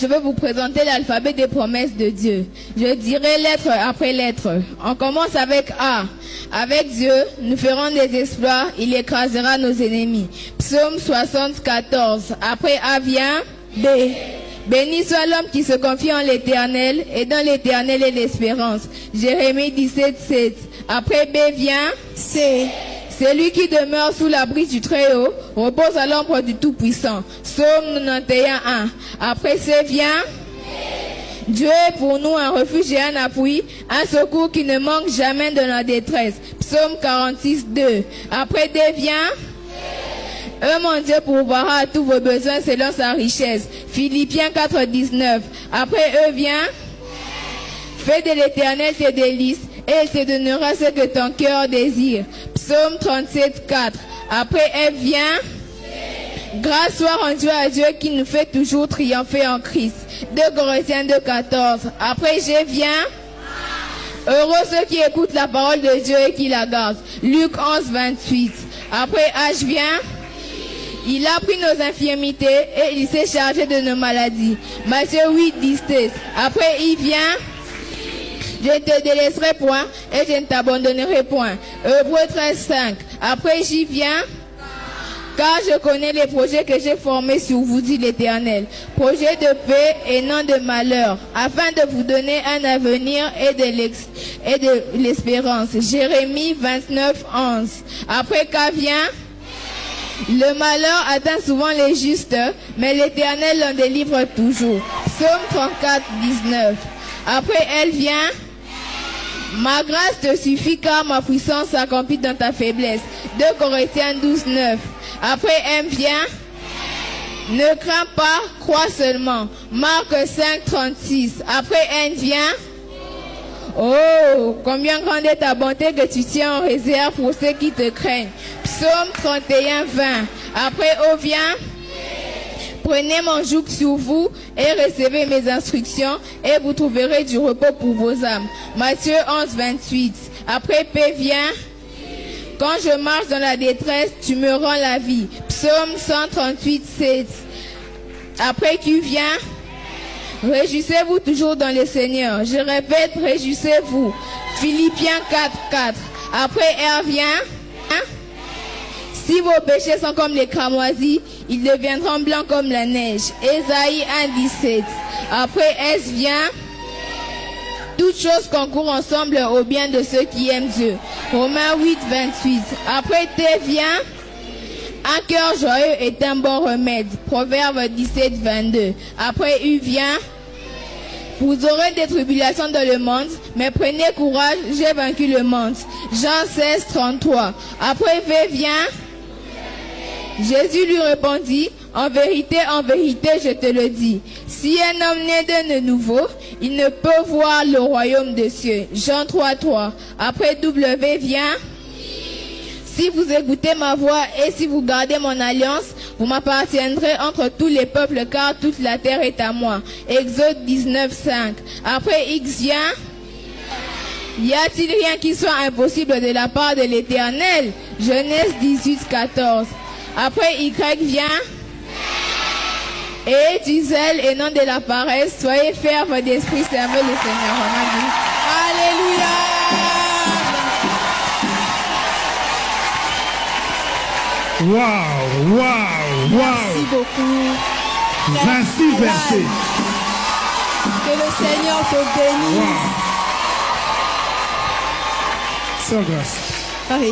je vais vous présenter l'alphabet des promesses de Dieu. Je dirai lettre après lettre. On commence avec A. Avec Dieu, nous ferons des exploits, il écrasera nos ennemis. Psaume 74. Après A vient B. Béni soit l'homme qui se confie en l'Éternel, et dans l'Éternel est l'espérance. Jérémie 17, 7. Après B vient C. Celui qui demeure sous l'abri du Très-Haut repose à l'ombre du Tout-Puissant. Psaume 91, 1. Après C vient Dieu est pour nous un refuge et un appui, un secours qui ne manque jamais de la détresse. Psaume 46, 2. Après D vient mon Dieu pourvoira à tous vos besoins selon sa richesse. Philippiens 4, 19. Après E vient fais de l'Éternel tes délices et il te donnera ce que ton cœur désire. Psaume 37, 4. Après F vient grâce soit rendue à Dieu qui nous fait toujours triompher en Christ. 2 Corinthiens 2, 14. Après G vient heureux ceux qui écoutent la parole de Dieu et qui la gardent. Luc 11, 28. Après H vient il a pris nos infirmités et il s'est chargé de nos maladies. Matthieu 8, 17. Après il vient je ne te délaisserai point et je ne t'abandonnerai point. Hébreux 13, 5. Après j'y viens car je connais les projets que j'ai formés sur vous, dit l'Éternel. Projets de paix et non de malheur, afin de vous donner un avenir et de l'espérance. Jérémie 29, 11. Après qu'à vient le malheur atteint souvent les justes, mais l'Éternel l'en délivre toujours. Psaume 34, 19. Après elle vient ma grâce te suffit car ma puissance s'accomplit dans ta faiblesse. 2 Corinthiens 12, 9. Après M vient ne crains pas, crois seulement. Marc 5, 36. Après N vient oh, combien grande est ta bonté que tu tiens en réserve pour ceux qui te craignent. Psaume 31, 20. Après O vient prenez mon joug sur vous et recevez mes instructions et vous trouverez du repos pour vos âmes. Matthieu 11, 28. Après P vient quand je marche dans la détresse, tu me rends la vie. Psaume 138, 7. Après Q vient réjouissez-vous toujours dans le Seigneur. Je répète, réjouissez-vous. Philippiens 4, 4. Après R vient si vos péchés sont comme les cramoisis, ils deviendront blancs comme la neige. Ésaïe 1, 17. Après S vient toutes choses concourent ensemble au bien de ceux qui aiment Dieu. Romains 8, 28. Après T vient un cœur joyeux est un bon remède. Proverbe 17, 22. Après U vient vous aurez des tribulations dans le monde, mais prenez courage, j'ai vaincu le monde. Jean 16, 33. Après V vient Jésus lui répondit, en vérité, je te le dis, si un homme naît de nouveau, il ne peut voir le royaume des cieux. Jean 3, 3. Après W vient, si vous écoutez ma voix et si vous gardez mon alliance, vous m'appartiendrez entre tous les peuples, car toute la terre est à moi. Exode 19, 5. Après X vient, y a-t-il rien qui soit impossible de la part de l'Éternel? Genèse 18, 14. Après Y vient et du zèle et non de la paresse, soyez fermes d'esprit, servez le Seigneur. Alléluia. Waouh, waouh, waouh. Merci beaucoup. 26 versets. Que le Seigneur te bénisse. Wow. Sans grâce. Par